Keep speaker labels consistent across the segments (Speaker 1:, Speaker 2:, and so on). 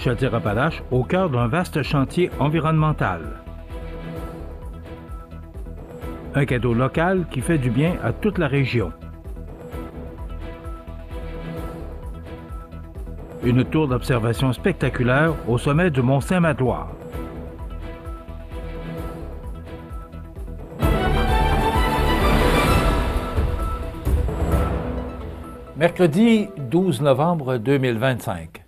Speaker 1: Chaudière-Appalaches, au cœur d'un vaste chantier environnemental. Un cadeau local qui fait du bien à toute la région. Une tour d'observation spectaculaire au sommet du mont Saint-Magloire. Mercredi 12 novembre 2025.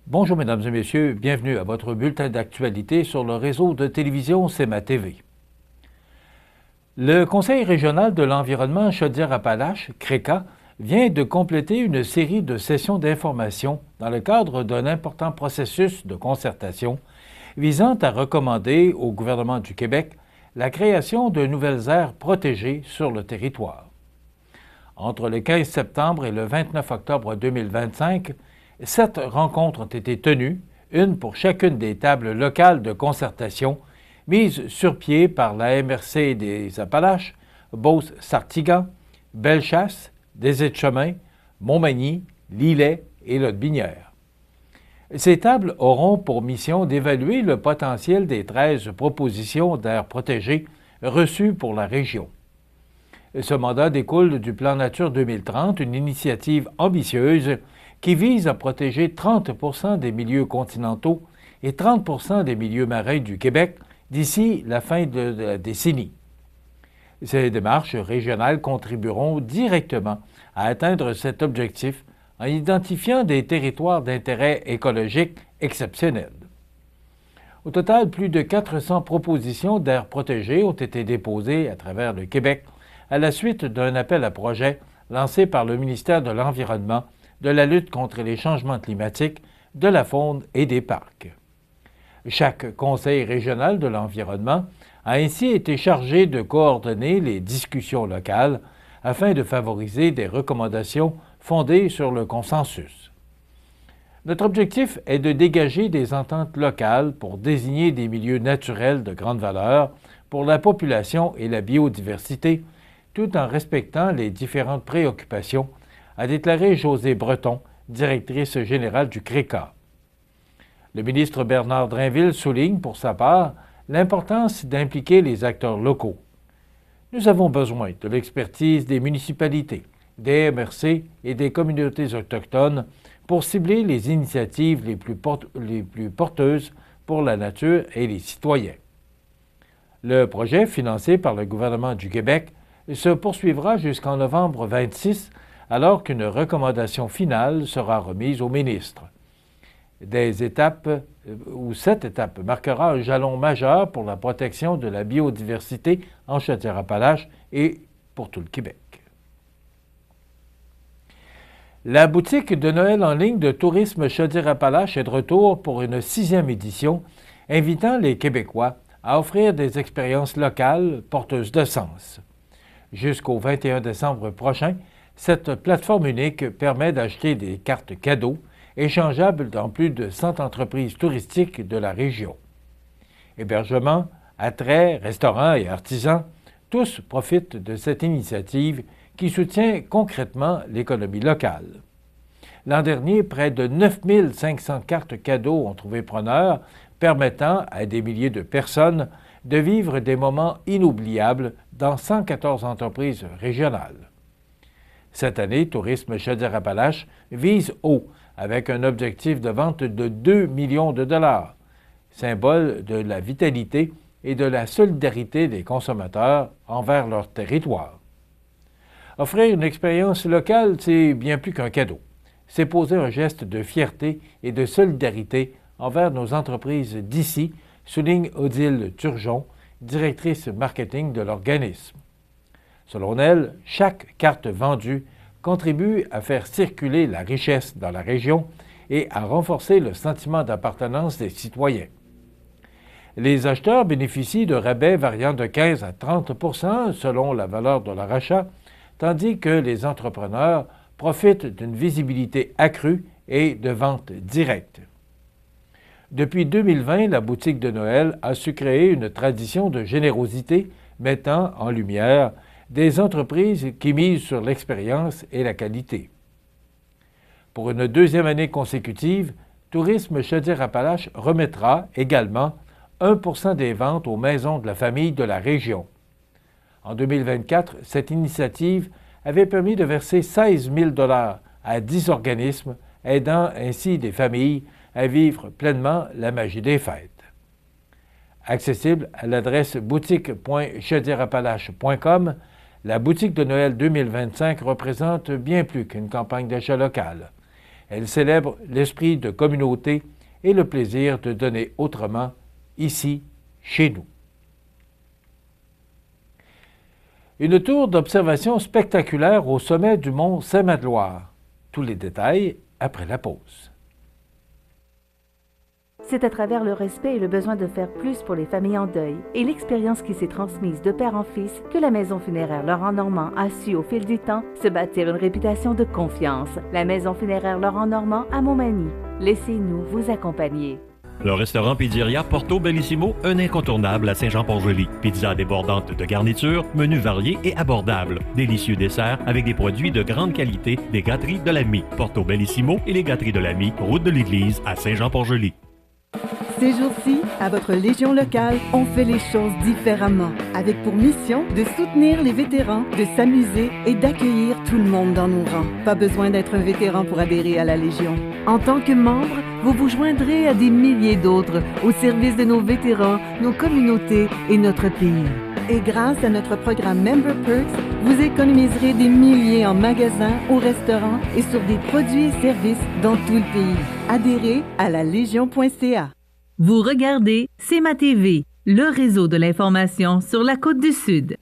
Speaker 1: Bonjour mesdames et messieurs, bienvenue à votre bulletin d'actualité sur le réseau de télévision CEMA TV. Le Conseil régional de l'environnement Chaudière-Appalaches, CRECA, vient de compléter une série de sessions d'information dans le cadre d'un important processus de concertation visant à recommander au gouvernement du Québec la création de nouvelles aires protégées sur le territoire. Entre le 15 septembre et le 29 octobre 2025, 7 rencontres ont été tenues, une pour chacune des tables locales de concertation mises sur pied par la MRC des Appalaches, Beauce-Sartigan, Bellechasse, Des-Échemin, Montmagny, Lillet et Lotbinière. Ces tables auront pour mission d'évaluer le potentiel des 13 propositions d'aires protégées reçues pour la région. Ce mandat découle du Plan Nature 2030, une initiative ambitieuse qui vise à protéger 30 % des milieux continentaux et 30 % des milieux marins du Québec d'ici la fin de la décennie. Ces démarches régionales contribueront directement à atteindre cet objectif en identifiant des territoires d'intérêt écologique exceptionnels. Au total, plus de 400 propositions d'aires protégées ont été déposées à travers le Québec à la suite d'un appel à projet lancé par le ministère de l'Environnement, de la lutte contre les changements climatiques, de la faune et des parcs. Chaque conseil régional de l'environnement a ainsi été chargé de coordonner les discussions locales afin de favoriser des recommandations fondées sur le consensus. Notre objectif est de dégager des ententes locales pour désigner des milieux naturels de grande valeur pour la population et la biodiversité, tout en respectant les différentes préoccupations, a déclaré Josée Breton, directrice générale du CRECA. Le ministre Bernard Drainville souligne, pour sa part, l'importance d'impliquer les acteurs locaux. Nous avons besoin de l'expertise des municipalités, des MRC et des communautés autochtones pour cibler les initiatives les plus porteuses pour la nature et les citoyens. Le projet, financé par le gouvernement du Québec, se poursuivra jusqu'en novembre 26, alors qu'une recommandation finale sera remise au ministre. Cette étape marquera un jalon majeur pour la protection de la biodiversité en Chaudière-Appalaches et pour tout le Québec. La boutique de Noël en ligne de Tourisme Chaudière-Appalaches est de retour pour une 6e édition, invitant les Québécois à offrir des expériences locales porteuses de sens. Jusqu'au 21 décembre prochain, cette plateforme unique permet d'acheter des cartes cadeaux échangeables dans plus de 100 entreprises touristiques de la région. Hébergement, attraits, restaurants et artisans, tous profitent de cette initiative qui soutient concrètement l'économie locale. L'an dernier, près de 9 500 cartes cadeaux ont trouvé preneur, permettant à des milliers de personnes de vivre des moments inoubliables dans 114 entreprises régionales. Cette année, Tourisme Chaudière-Appalaches vise haut avec un objectif de vente de 2 millions de dollars, symbole de la vitalité et de la solidarité des consommateurs envers leur territoire. Offrir une expérience locale, c'est bien plus qu'un cadeau. C'est poser un geste de fierté et de solidarité envers nos entreprises d'ici, souligne Odile Turgeon, directrice marketing de l'organisme. Selon elle, chaque carte vendue contribue à faire circuler la richesse dans la région et à renforcer le sentiment d'appartenance des citoyens. Les acheteurs bénéficient de rabais variant de 15 à 30 % selon la valeur de leur achat, tandis que les entrepreneurs profitent d'une visibilité accrue et de ventes directes. Depuis 2020, la boutique de Noël a su créer une tradition de générosité mettant en lumière des entreprises qui misent sur l'expérience et la qualité. Pour une deuxième année consécutive, Tourisme Chaudière-Appalaches remettra également 1 % des ventes aux maisons de la famille de la région. En 2024, cette initiative avait permis de verser 16 000 $ à 10 organismes, aidant ainsi des familles à vivre pleinement la magie des fêtes. Accessible à l'adresse boutique.chaudiereappalaches.com, la boutique de Noël 2025 représente bien plus qu'une campagne d'achat local. Elle célèbre l'esprit de communauté et le plaisir de donner autrement, ici, chez nous. Une tour d'observation spectaculaire au sommet du mont Saint-Magloire. Tous les détails après la pause.
Speaker 2: C'est à travers le respect et le besoin de faire plus pour les familles en deuil et l'expérience qui s'est transmise de père en fils que la Maison funéraire Laurent Normand a su au fil du temps se bâtir une réputation de confiance. La Maison funéraire Laurent Normand à Montmagny. Laissez-nous vous accompagner.
Speaker 3: Le restaurant Pizzeria Porto Bellissimo, un incontournable à Saint-Jean-Port-Joli. Pizza débordante de garniture, menus variés et abordables. Délicieux desserts avec des produits de grande qualité des gâteries de l'Ami. Porto Bellissimo et les gâteries de l'Ami, route de l'église à Saint-Jean-Port-Joli.
Speaker 4: Ces jours-ci, à votre Légion locale, on fait les choses différemment, avec pour mission de soutenir les vétérans, de s'amuser et d'accueillir tout le monde dans nos rangs. Pas besoin d'être un vétéran pour adhérer à la Légion. En tant que membre, vous vous joindrez à des milliers d'autres au service de nos vétérans, nos communautés et notre pays. Et grâce à notre programme Member Perks, vous économiserez des milliers en magasins, au restaurant et sur des produits et services dans tout le pays. Adhérez à la Légion.ca.
Speaker 5: Vous regardez C'est ma TV, le réseau de l'information sur la Côte-du-Sud.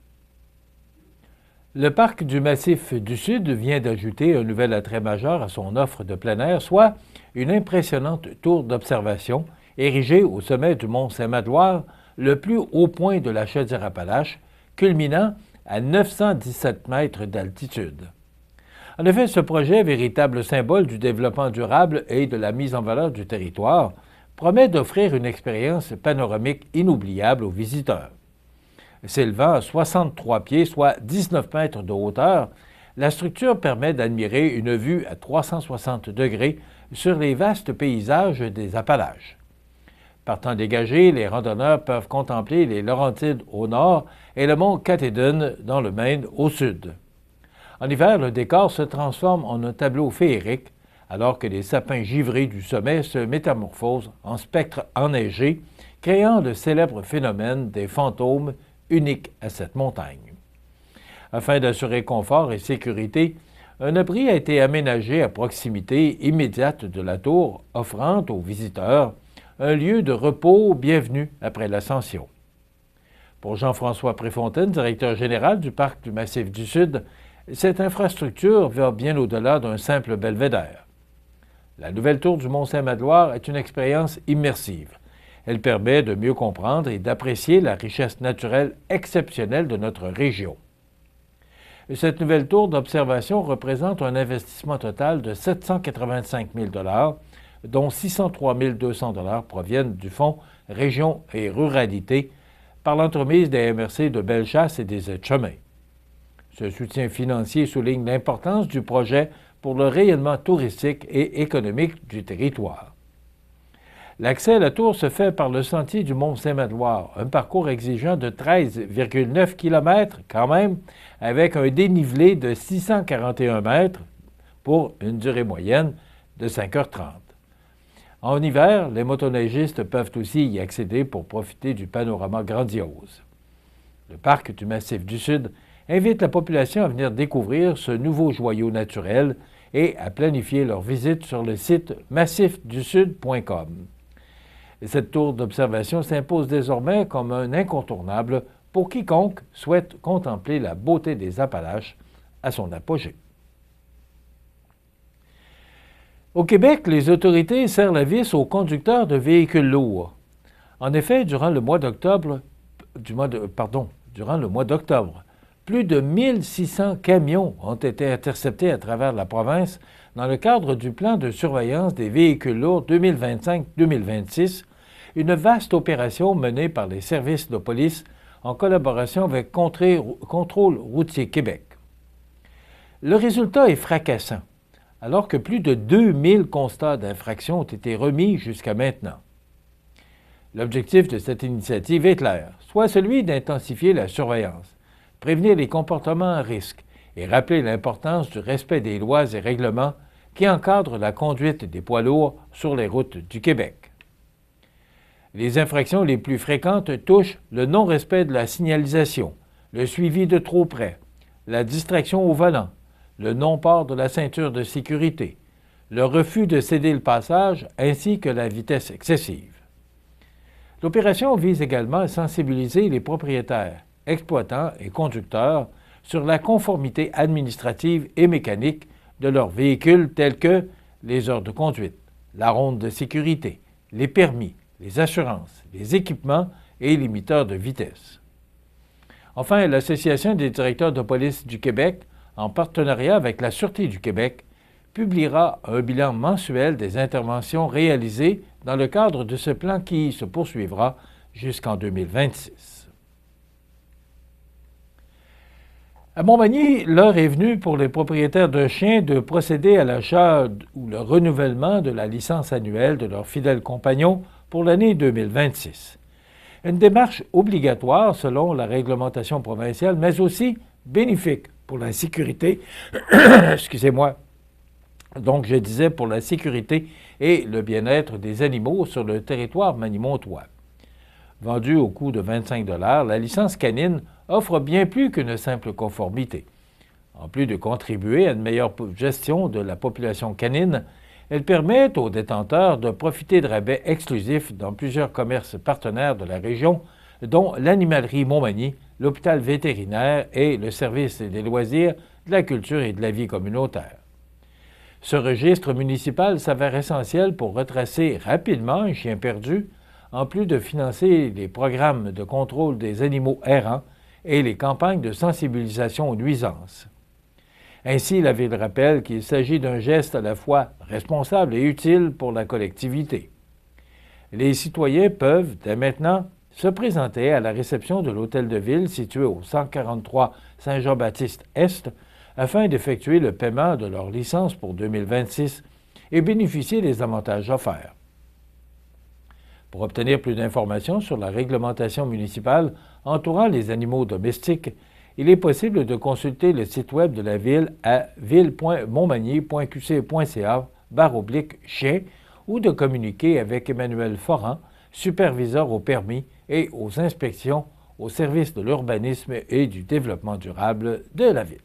Speaker 1: Le parc du Massif du Sud vient d'ajouter un nouvel attrait majeur à son offre de plein air, soit une impressionnante tour d'observation érigée au sommet du mont Saint-Magloire, le plus haut point de la Chaudière-Appalaches, culminant à 917 mètres d'altitude. En effet, ce projet, véritable symbole du développement durable et de la mise en valeur du territoire, promet d'offrir une expérience panoramique inoubliable aux visiteurs. S'élevant à 63 pieds, soit 19 mètres de hauteur, la structure permet d'admirer une vue à 360 degrés sur les vastes paysages des Appalaches. Partant dégagé, les randonneurs peuvent contempler les Laurentides au nord et le mont Katahdin dans le Maine au sud. En hiver, le décor se transforme en un tableau féerique, alors que les sapins givrés du sommet se métamorphosent en spectres enneigés, créant le célèbre phénomène des fantômes unique à cette montagne. Afin d'assurer confort et sécurité, un abri a été aménagé à proximité immédiate de la tour, offrant aux visiteurs un lieu de repos bienvenu après l'ascension. Pour Jean-François Préfontaine, directeur général du Parc du Massif du Sud, cette infrastructure va bien au-delà d'un simple belvédère. La nouvelle tour du Mont-Saint-Magloire est une expérience immersive. Elle permet de mieux comprendre et d'apprécier la richesse naturelle exceptionnelle de notre région. Cette nouvelle tour d'observation représente un investissement total de 785 000 $, dont 603 200 $ proviennent du Fonds Région et Ruralité par l'entremise des MRC de Bellechasse et des Aides-Chemins. Ce soutien financier souligne l'importance du projet pour le rayonnement touristique et économique du territoire. L'accès à la tour se fait par le sentier du Mont-Saint-Magloire, un parcours exigeant de 13,9 km quand même, avec un dénivelé de 641 mètres pour une durée moyenne de 5h30. En hiver, les motoneigistes peuvent aussi y accéder pour profiter du panorama grandiose. Le parc du Massif du Sud invite la population à venir découvrir ce nouveau joyau naturel et à planifier leur visite sur le site massifdusud.com. Cette tour d'observation s'impose désormais comme un incontournable pour quiconque souhaite contempler la beauté des Appalaches à son apogée. Au Québec, les autorités serrent la vis aux conducteurs de véhicules lourds. En effet, durant le mois d'octobre, plus de 1600 camions ont été interceptés à travers la province dans le cadre du plan de surveillance des véhicules lourds 2025-2026, une vaste opération menée par les services de police en collaboration avec Contrôle routier Québec. Le résultat est fracassant. alors que plus de 2000 constats d'infraction ont été remis jusqu'à maintenant. L'objectif de cette initiative est clair, soit celui d'intensifier la surveillance, prévenir les comportements à risque et rappeler l'importance du respect des lois et règlements qui encadrent la conduite des poids lourds sur les routes du Québec. Les infractions les plus fréquentes touchent le non-respect de la signalisation, le suivi de trop près, la distraction au volant, le non-port de la ceinture de sécurité, le refus de céder le passage ainsi que la vitesse excessive. L'opération vise également à sensibiliser les propriétaires, exploitants et conducteurs sur la conformité administrative et mécanique de leurs véhicules tels que les heures de conduite, la ronde de sécurité, les permis, les assurances, les équipements et limiteurs de vitesse. Enfin, l'Association des directeurs de police du Québec, en partenariat avec la Sûreté du Québec, publiera un bilan mensuel des interventions réalisées dans le cadre de ce plan qui se poursuivra jusqu'en 2026. À Montmagny, l'heure est venue pour les propriétaires de chiens de procéder à l'achat ou le renouvellement de la licence annuelle de leurs fidèles compagnons pour l'année 2026. Une démarche obligatoire selon la réglementation provinciale, mais aussi bénéfique pour la sécurité, excusez-moi, donc je disais pour la sécurité et le bien-être des animaux sur le territoire manimontois. Vendue au coût de 25 $, la licence canine offre bien plus qu'une simple conformité. En plus de contribuer à une meilleure gestion de la population canine, elle permet aux détenteurs de profiter de rabais exclusifs dans plusieurs commerces partenaires de la région, dont l'Animalerie Montmagny, l'hôpital vétérinaire et le service des loisirs, de la culture et de la vie communautaire. Ce registre municipal s'avère essentiel pour retracer rapidement un chien perdu, en plus de financer les programmes de contrôle des animaux errants et les campagnes de sensibilisation aux nuisances. Ainsi, la Ville rappelle qu'il s'agit d'un geste à la fois responsable et utile pour la collectivité. Les citoyens peuvent, dès maintenant, se présenter à la réception de l'Hôtel de Ville situé au 143 Saint-Jean-Baptiste-Est afin d'effectuer le paiement de leur licence pour 2026 et bénéficier des avantages offerts. Pour obtenir plus d'informations sur la réglementation municipale entourant les animaux domestiques, il est possible de consulter le site web de la Ville à ville.montmagny.qc.ca/chien ou de communiquer avec Emmanuel Foran, superviseur au permis et aux inspections au service de l'urbanisme et du développement durable de la Ville.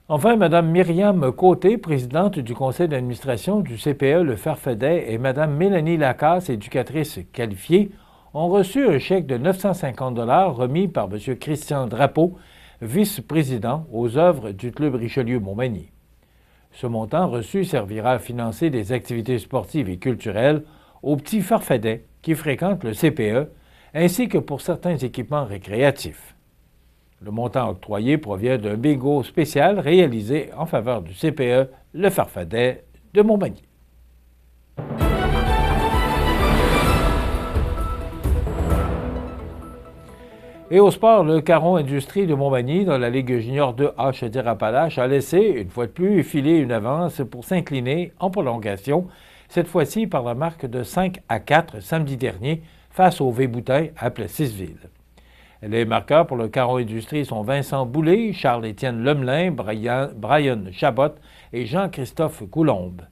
Speaker 1: Enfin, Mme Myriam Côté, présidente du conseil d'administration du CPE Le Farfadet, et Mme Mélanie Lacasse, éducatrice qualifiée, ont reçu un chèque de 950 $ remis par M. Christian Drapeau, vice-président aux œuvres du Club Richelieu-Montmagny. Ce montant reçu servira à financer des activités sportives et culturelles aux petits farfadets qui fréquentent le CPE, ainsi que pour certains équipements récréatifs. Le montant octroyé provient d'un bingo spécial réalisé en faveur du CPE Le Farfadet de Montmagny. Et au sport, le Caron Industrie de Montmagny, dans la Ligue junior 2A Chaudière-Appalaches, a laissé, une fois de plus, filer une avance pour s'incliner en prolongation, cette fois-ci par la marque de 5-4 samedi dernier face au Véboutin à Plessisville. Les marqueurs pour le Caron Industrie sont Vincent Boulay, Charles-Étienne Lemelin, Brian Chabot et Jean-Christophe Coulombe.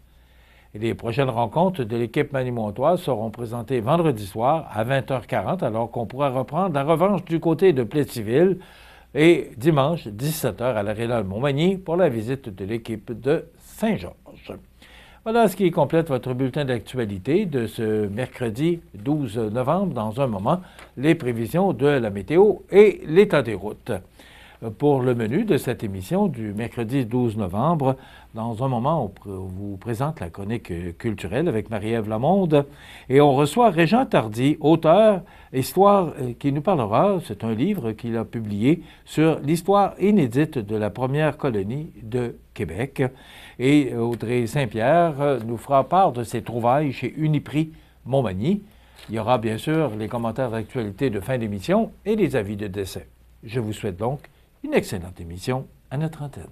Speaker 1: Et les prochaines rencontres de l'équipe manimontoise seront présentées vendredi soir à 20h40, alors qu'on pourra reprendre la revanche du côté de Plessisville, et dimanche 17h à l'Aréna de Montmagny pour la visite de l'équipe de Saint-Georges. Voilà ce qui complète votre bulletin d'actualité de ce mercredi 12 novembre. Dans un moment, les prévisions de la météo et l'état des routes. Pour le menu de cette émission du mercredi 12 novembre, dans un moment, on vous présente la chronique culturelle avec Marie-Ève Lamonde et on reçoit Régent Tardy, auteur, histoire qui nous parlera, c'est un livre qu'il a publié sur l'histoire inédite de la première colonie de Québec. Et Audrey Saint-Pierre nous fera part de ses trouvailles chez Uniprix Montmagny. Il y aura bien sûr les commentaires d'actualité de fin d'émission et les avis de décès. Je vous souhaite donc une excellente émission à notre antenne.